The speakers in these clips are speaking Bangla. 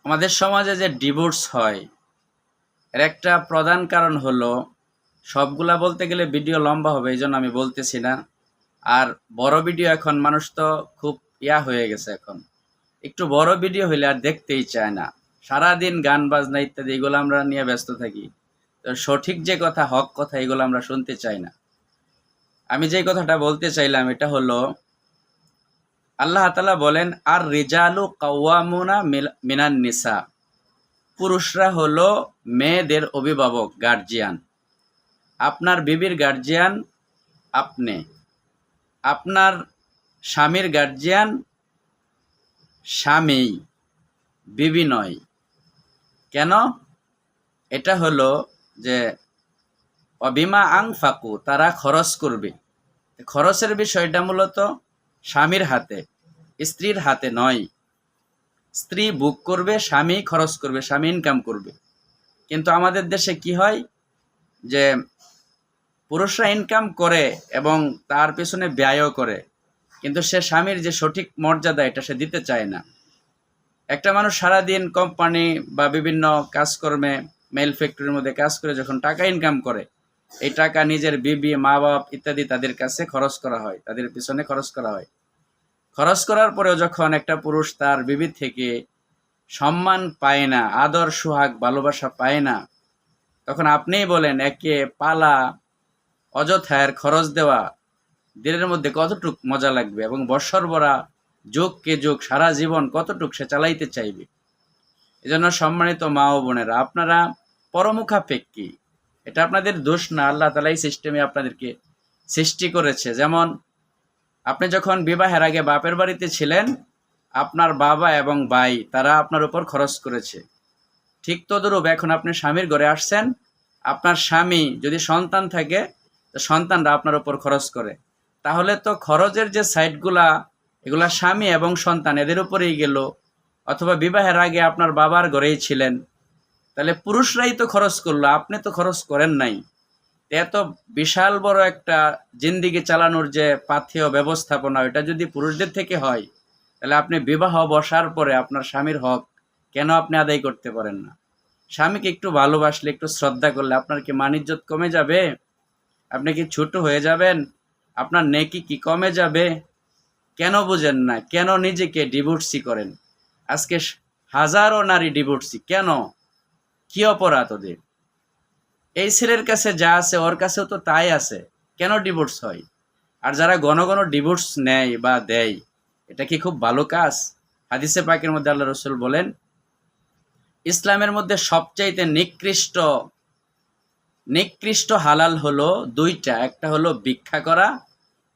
আমাদের সমাজে যে ডিভোর্স হয় এর একটা প্রধান কারণ হলো, সবগুলা বলতে গেলে ভিডিও লম্বা হবে, এই জন্য আমি বলতেছি না। আর বড় ভিডিও এখন মানুষ তো খুব হয়ে গেছে, এখন একটু বড় ভিডিও হইলে আর দেখতেই চায় না। সারাদিন গান বাজনা ইত্যাদি এগুলো আমরা নিয়ে ব্যস্ত থাকি। তো সঠিক যে কথা, হক কথা, এগুলো আমরা শুনতে চাই না। আমি যে কথাটা বলতে চাইলাম এটা হলো, আল্লাহ তাআলা বলেন, আর রিজালু কাওয়ামুনা মিনান নিসা, পুরুষরা হলো মেয়েদের অভিভাবক, গার্জিয়ান। আপনার বিবির গার্জিয়ান আপনি, আপনার স্বামীর গার্জিয়ান স্বামী, বিবি নয়। কেন? এটা হলো যে অবিমা আংফাকু, তারা খরচ করবে। খরচের বিষয়টা মূলত স্বামীর হাতে, স্ত্রীর হাতে নয়। স্ত্রী বুক করবে, স্বামী খরচ করবে, স্বামী ইনকাম করবে। কিন্তু আমাদের দেশে কি হয় যে পুরুষরা ইনকাম করে এবং তার পেছনে ব্যয়ও করে, কিন্তু সে স্বামীর যে সঠিক মর্যাদা এটা সে দিতে চায় না। একটা মানুষ সারাদিন কোম্পানি বা বিভিন্ন কাজকর্মে, মেল ফ্যাক্টরির মধ্যে কাজ করে যখন টাকা ইনকাম করে, এই টাকা নিজের বিবি, মা বাপ ইত্যাদি তাদের কাছে খরচ করা হয়, তাদের পিছনে খরচ করা হয়। খরচ করার পরেও যখন একটা পুরুষ তার বিবি থেকে সম্মান পায় না, আদর সোহাগ ভালোবাসা পায় না, তখন আপনিই বলেন একে পালা অযথার খরচ দেওয়া দিনের মধ্যে কতটুক মজা লাগবে, এবং বৎসর ভরা যুগকে যুগ সারা জীবন কতটুক সে চালাইতে চাইবে। এজন্য সম্মানিত মা ও বোনেরা, আপনারা পরমুখাপেক্ষী, এটা আপনাদের দোষ না, আল্লাহ তাআলা এই সিস্টেমে আপনাদেরকে সৃষ্টি করেছে। যেমন আপনি যখন বিবাহের আগে বাপের বাড়িতে ছিলেন, আপনার বাবা এবং ভাই তারা আপনার উপর খরচ করেছে। ঠিক তদরূপ এখন আপনি স্বামীর ঘরে আসছেন, আপনার স্বামী যদি সন্তান থাকে, তো সন্তানরা আপনার উপর খরচ করে। তাহলে তো খরচের যে সাইডগুলা, এগুলা স্বামী এবং সন্তান এদের উপরেই গেল। অথবা বিবাহের আগে আপনার বাবার ঘরেই ছিলেন, তাহলে পুরুষরাই তো খরচ করলো, আপনি তো খরচ করেন নাই। এত বিশাল বড় একটা জিন্দিগি চালানোর যে পাথেয় ব্যবস্থাপনা, এটা যদি পুরুষদের থেকে হয়, তাহলে আপনি বিবাহ বসার পরে আপনার স্বামীর হক কেন আপনি আদায় করতে পারেন না? স্বামীকে একটু ভালোবাসলে, একটু শ্রদ্ধা করলে আপনার কি মান ইজ্জত কমে যাবে? আপনি কি ছোট হয়ে যাবেন? আপনার নেকি কি কমে যাবে? কেন বুঝেন না? কেন নিজেকে ডিভোর্সি করেন? আজকে হাজারো নারী ডিভোর্সি কেন? কি অপরাধ ওদের? এই ছেলের কাছে যা আছে ওর কাছেও তো তাই আছে, কেন ডিভোর্স হয়? আর যারা ঘন ঘন ডিভোর্স নেয় বা দেয়, এটা কি খুব ভালো কাজ? হাদিসে পাকের মধ্যে আল্লাহ রসুল বলেন, ইসলামের মধ্যে সবচাইতে নিকৃষ্ট নিকৃষ্ট হালাল হলো দুইটা, একটা হলো ভিক্ষা করা,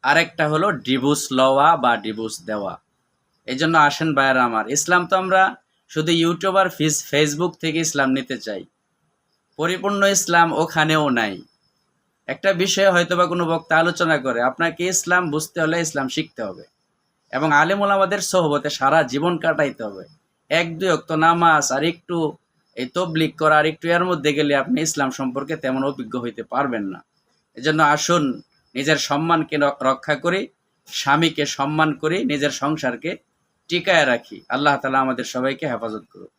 আর একটা হলো ডিভোর্স লওয়া বা ডিভোর্স দেওয়া। এই জন্য আসেন ভাইয়েরা আমার, ইসলাম তো আমরা শুধু ইউটিউব আর ফেসবুক থেকে ইসলাম নিতে চাই, পরিপূর্ণ ইসলাম ওখানেও নাই। একটা বিষয়ে হয়তো বা কোনো বক্তা আলোচনা করে, আপনাকে ইসলাম বুঝতে হলে ইসলাম শিখতে হবে এবং আলেম ওলামাদের সোহবতে সারা জীবন কাটাইতে হবে। এক দুই ওয়াক্ত নামাজ আর একটু এই তবলিগ করা আর একটু এর মধ্যে গেলে আপনি ইসলাম সম্পর্কে তেমন অভিজ্ঞ হইতে পারবেন না। এজন্য আসুন, নিজের সম্মানকে রক্ষা করি, স্বামীকে সম্মান করি, নিজের সংসারকে টিকায় রাখি। আল্লাহ তাআলা আমাদের সবাইকে হেফাজত করুন।